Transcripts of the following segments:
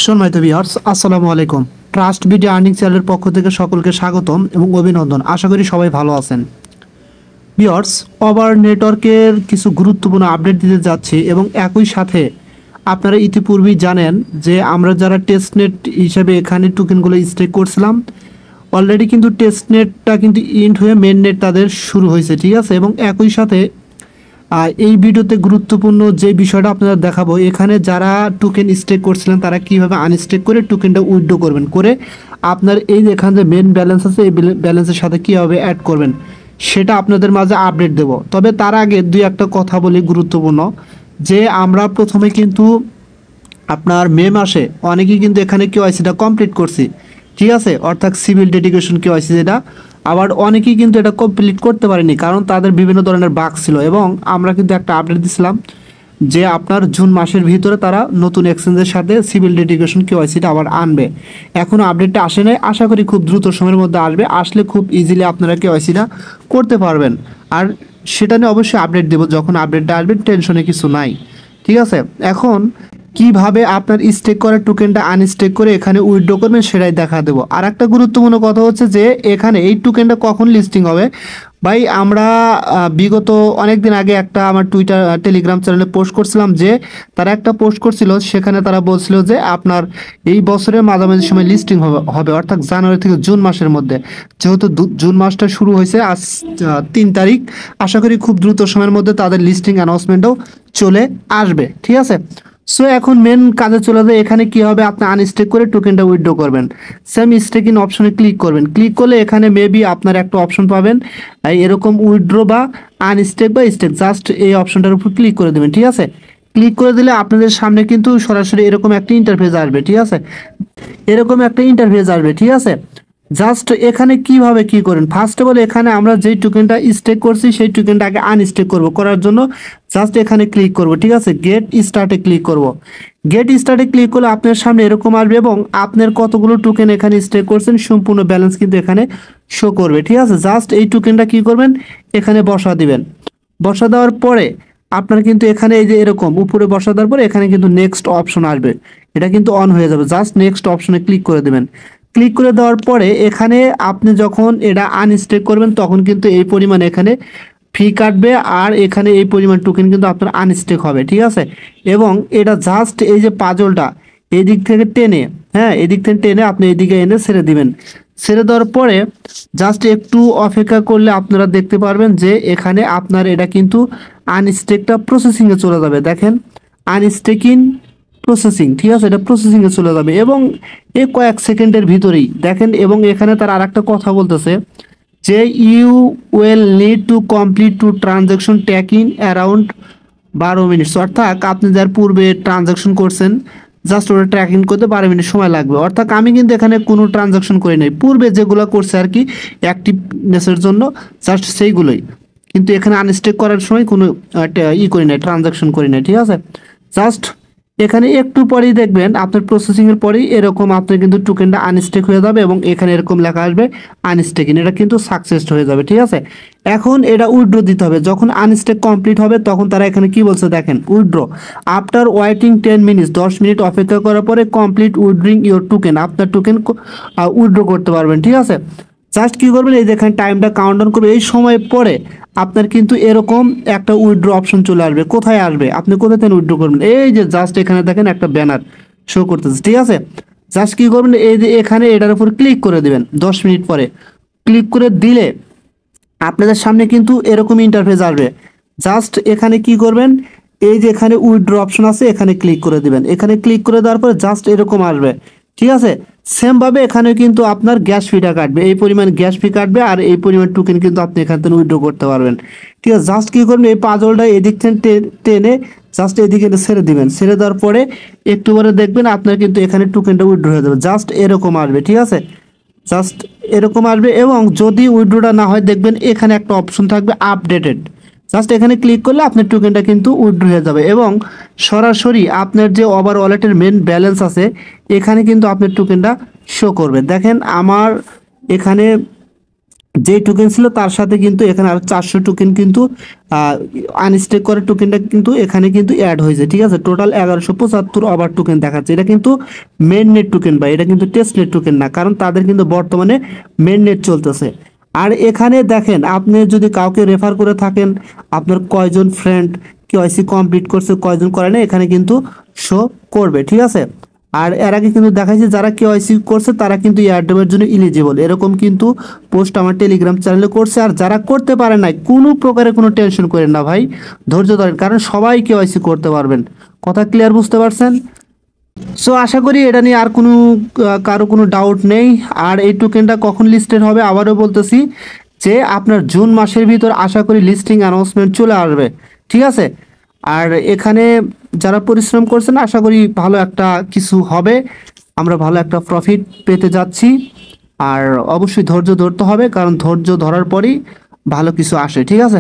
সম্মানিত ভিউয়ার্স, আসসালামু আলাইকুম। ট্রাস্ট ভিডিও আর্নিং চ্যানেলের পক্ষ থেকে সকলকে স্বাগতম এবং অভিনন্দন। আশা করি সবাই ভালো আছেন। ভিউয়ার্স, ওভার নেটওয়ার্কের কিছু গুরুত্বপূর্ণ আপডেট দিতে যাচ্ছি এবং একই সাথে আপনারা ইতিপূর্বেই জানেন যে আমরা যারা টেস্টনেট হিসেবে এখানে টোকেনগুলো স্টেক করছিলাম, অলরেডি কিন্তু টেস্টনেটটা কিন্তু এন্ড হয়ে মেন নেট তাদের শুরু হয়েছে, ঠিক আছে। এবং একই সাথে এই ভিডিওতে গুরুত্বপূর্ণ যে বিষয়টা আপনারা দেখাবো, এখানে যারা টোকেন স্টেক করছিলেন তারা কিভাবে আনস্টেক করে টোকেনটা উইথড্র করবেন, করে আপনার এই যে এখানে যে মেন ব্যালেন্স আছে এই ব্যালেন্সের সাথে কীভাবে অ্যাড করবেন সেটা আপনাদের মাঝে আপডেট দেব। তবে তার আগে দুই একটা কথা বলি গুরুত্বপূর্ণ, যে আমরা প্রথমে কিন্তু আপনার মে মাসে অনেকেই কিন্তু এখানে কেওয়াইসিটা কমপ্লিট করছি, ঠিক আছে, অর্থাৎ সিভিল ডেডিকেশন কেওয়াইসি যেটা। আবার অনেকেই কিন্তু এটা কমপ্লিট করতে পারেনি, কারণ তাদের বিভিন্ন ধরনের বাগ ছিল। এবং আমরা কিন্তু একটা আপডেট দিছিলাম যে আপনার জুন মাসের ভিতরে তারা নতুন এক্সচেঞ্জের সাথে সিভিল ডেডিকেশন কেওয়াইসিটা আবার আনবে। এখনও আপডেটটা আসে নাই, আশা করি খুব দ্রুত সময়ের মধ্যে আসবে। আসলে খুব ইজিলি আপনারা কেওয়াইসিটা করতে পারবেন। আর সেটা নিয়ে অবশ্যই আপডেট দেবো যখন আপডেটটা আসবে, টেনশনে কিছু নাই, ঠিক আছে। এখন কিভাবে আপনার স্টেক করা টোকেনটা আনস্টেক করে এখানে উইথড্র করবেন সেটাই দেখা দেবো। আর একটা গুরুত্বপূর্ণ কথা হচ্ছে যে এখানে এই টোকেনটা কখন লিস্টিং হবে। ভাই, আমরা বিগত অনেক দিন আগে একটা আমার টুইটার টেলিগ্রাম চ্যানেলে পোস্ট করছিলাম, যে তারা একটা পোস্ট করছিল, সেখানে তারা বলছিল যে আপনার এই বছরের মাঝামাঝি সময় লিস্টিং হবে, অর্থাৎ জানুয়ারি থেকে জুন মাসের মধ্যে। যেহেতু জুন মাসটা শুরু হয়েছে আজ 3 তারিখ, আশা করি খুব দ্রুত সময়ের মধ্যে তাদের লিস্টিং অ্যানাউন্সমেন্টও চলে আসবে, ঠিক আছে। সো এখন মেন কাজে চলে যায়। এখানে কি হবে, আপনি আনস্টেক করে টোকেনটা উইথড্র করবেন। সেম স্টেক ইন অপশনে ক্লিক করবেন। ক্লিক করলে এখানে মেবি আপনার একটা অপশন পাবেন এরকম উইথড্র বা আনস্টেক বা স্টেক, জাস্ট এই অপশনটার উপর ক্লিক করে দেবেন, ঠিক আছে। ক্লিক করে দিলে আপনাদের সামনে কিন্তু সরাসরি এরকম একটা ইন্টারফেস আসবে, ঠিক আছে। এরকম একটা ইন্টারফেস আসবে, ঠিক আছে। জাস্ট এখানে কিভাবে কি করেন, ফার্স্ট অফ অল এখানে আমরা যেই টোকেনটা স্টেক করছি সেই টোকেনটা আগে আনস্টেক করব। করার জন্য জাস্ট এখানে ক্লিক করব, ঠিক আছে। গেট স্টার্টে ক্লিক করব। গেট স্টার্টে ক্লিক করলে আপনার সামনে এরকম আসবে এবং আপনার কতগুলো টোকেন এখানে স্টেক করছেন সম্পূর্ণ ব্যালেন্স কিন্তু এখানে শো করবে, ঠিক আছে। জাস্ট এই টোকেনটা কি করবেন, এখানে বসা দিবেন। বসা দেওয়ার পরে আপনার কিন্তু এখানে এই যে এরকম উপরে বসা দেওয়ার পরে এখানে কিন্তু নেক্সট অপশন আসবে, এটা কিন্তু অন হয়ে যাবে। জাস্ট নেক্সট অপশনে ক্লিক করে দেবেন। ক্লিক করে দেওয়ার পরে এখানে আপনি যখন এটা আনস্টেক করবেন তখন কিন্তু এই পরিমাণ এখানে ফি কাটবে, আর এখানে এই পরিমাণ টোকেন কিন্তু আপনার আনস্টেক হবে, ঠিক আছে। এবং এটা জাস্ট এই যে পাজলটা এই দিক থেকে টেনে, হ্যাঁ, এদিক থেকে টেনে আপনি এদিকে এনে ছেড়ে দিবেন। ছেড়ে দেওয়ার পরে জাস্ট একটু অপেক্ষা করলে আপনারা দেখতে পারবেন যে এখানে আপনার এটা কিন্তু আনস্টেকটা প্রসেসিংয়ে চলে যাবে। দেখেন, আনস্টেকিং প্রসেসিং, ঠিক আছে, এটা প্রসেসিংয়ে চলে যাবে এবং এই কয়েক সেকেন্ডের ভিতরেই দেখেন। এবং এখানে তার আরেকটা কথা বলতেছে যে you will need to complete two transaction taking around 12 minute, অর্থাৎ আপনি যার পূর্বে ট্রানজ্যাকশন করছেন জাস্ট ওটা ট্র্যাকিং করতে 12 মিনিট সময় লাগবে। অর্থাৎ আমি কিন্তু এখানে কোনো ট্রানজ্যাকশন করি নাই, পূর্বে যেগুলো করছে আর কি অ্যাক্টিভনেসের জন্য, জাস্ট সেইগুলোই। কিন্তু এখানে আনস্টেক করার সময় কোনো করি নাই, ট্রানজ্যাকশন করি নাই, ঠিক আছে। জাস্ট এখানে একটু পরেই দেখবেন আপনার প্রসেসিংয়ের পরেই এরকম আপনার কিন্তু টোকেনটা আনস্টেক হয়ে যাবে এবং এখানে এরকম লেখা আসবে আনস্টেকিং, এটা কিন্তু সাকসেস হয়ে যাবে, ঠিক আছে। এখন এটা উইথড্র দিতে হবে। যখন আনস্টেক কমপ্লিট হবে তখন তারা এখানে কি বলছে দেখেন, withdraw after waiting 10 minutes, 10 minute অপেক্ষা করার পরে কমপ্লিট উইথড্রিং ইউর টোকেন, আপনার টোকেন উইথড্র করতে পারবেন, ঠিক আছে। জাস্ট কি করবেন, এই দেখেন টাইমটা কাউন্টডাউন করবে। এই সময় পরে আপনার কিন্তু এরকম একটা উইথড্র অপশন চলে আসবে। কোথায় আসবে, আপনি কোথায় থেকে উইথড্র করবেন, এই যে জাস্ট এখানে দেখেন একটা ব্যানার শো করতেছে, ঠিক আছে। জাস্ট কি করবেন, এই যে এখানে এটার উপর ক্লিক করে দিবেন। 10 মিনিট পরে ক্লিক করে দিলে আপনাদের সামনে কিন্তু এরকম ইন্টারফেস আসবে। জাস্ট এখানে কি করবেন, এই যে এখানে উইথড্র অপশন আছে এখানে ক্লিক করে দিবেন। এখানে ক্লিক করে দেওয়ার পরে জাস্ট এরকম আসবে, ঠিক আছে। সেম ভাবে এখানে কিন্তু আপনার গ্যাস ফিটা কাটবে, এই পরিমাণ গ্যাস ফি কাটবে, আর এই পরিমাণ টোকেন কিন্তু আপনি এখান থেকে উইথড্র করতে পারবেন, ঠিক আছে। জাস্ট কি করবেন, এই পাজলটা এদিক থেকে টেনে জাস্ট এদিকে ছেড়ে দিবেন। ছেড়ে দেওয়ার পরে একটু পরে দেখবেন আপনার কিন্তু এখানে টোকেনটা উইথড্র হয়ে যাবে। জাস্ট এরকম আসবে, ঠিক আছে। জাস্ট এরকম আসবে এবং যদি উইথড্রটা না হয় দেখবেন এখানে একটা অপশন থাকবে আপডেটেড, জাস্ট এখানে ক্লিক করলে আপনার টোকেনটা কিন্তু উইথড্র হয়ে যাবে এবং সরাসরি আপনার যে ওভার ওয়ালেটের মেন ব্যালেন্স আছে এখানে কিন্তু আপনার টোকেনটা শো করবে। দেখেন আমার এখানে যে টোকেন ছিল তার সাথে কিন্তু এখানে আর 400 টোকেন কিন্তু আনস্টেক করে টোকেনটা কিন্তু এখানে কিন্তু অ্যাড হয়েছে, ঠিক আছে। টোটাল 1175 ওভার টোকেন দেখাচ্ছে। এটা কিন্তু মেন নেট টোকেন বা এটা কিন্তু টেস্ট নেট টোকেন না, কারণ তাদের কিন্তু বর্তমানে মেন নেট চলতেছে। আর এখানে দেখেন, আপনি যদি কাউকে রেফার করে থাকেন, আপনার কয়জন ফ্রেন্ড কেওয়াইসি কমপ্লিট করছে, কয়জন করে না, এখানে কিন্তু শো করবে, ঠিক আছে। আর এর আগে কিন্তু দেখাইছে যারা কেওয়াইসি করছে তারা কিন্তু এয়ারড্রপের জন্য ইলিজিবল, এরকম কিন্তু পোস্ট আমার টেলিগ্রাম চ্যানেলে করছে। আর যারা করতে পারে নাই, কোনো প্রকারে কোনো টেনশন করেন না ভাই, ধৈর্য ধরেন, কারণ সবাই কেওয়াইসি করতে পারবেন। কথা ক্লিয়ার, বুঝতে পারছেন? সো আশা করি এটা নিয়ে আর কোনো কারো কোনো ডাউট নেই। আর এই টোকেনটা কখন লিস্টেড হবে আবারও বলতেছি, যে আপনার জুন মাসের ভিতর আশা করি লিস্টিং অ্যানাউন্সমেন্ট চলে আসবে, ঠিক আছে। আর এখানে যারা পরিশ্রম করছেন আশা করি ভালো একটা কিছু হবে, আমরা ভালো একটা প্রফিট পেতে যাচ্ছি। আর অবশ্যই ধৈর্য ধরতে হবে, কারণ ধৈর্য ধরার পরই ভালো কিছু আসে, ঠিক আছে।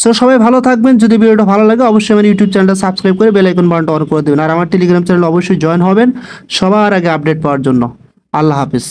সো সবাই ভালো থাকবেন। যদি ভিডিওটা ভালো লাগে অবশ্যই আমার ইউটিউব চ্যানেলটা সাবস্ক্রাইব করে বেল আইকন বাটনটা অন করে দেবেন। আর আমার টেলিগ্রাম চ্যানেল অবশ্যই জয়েন হবেন সবার আগে আপডেট পাওয়ার জন্য। আল্লাহ হাফিজ।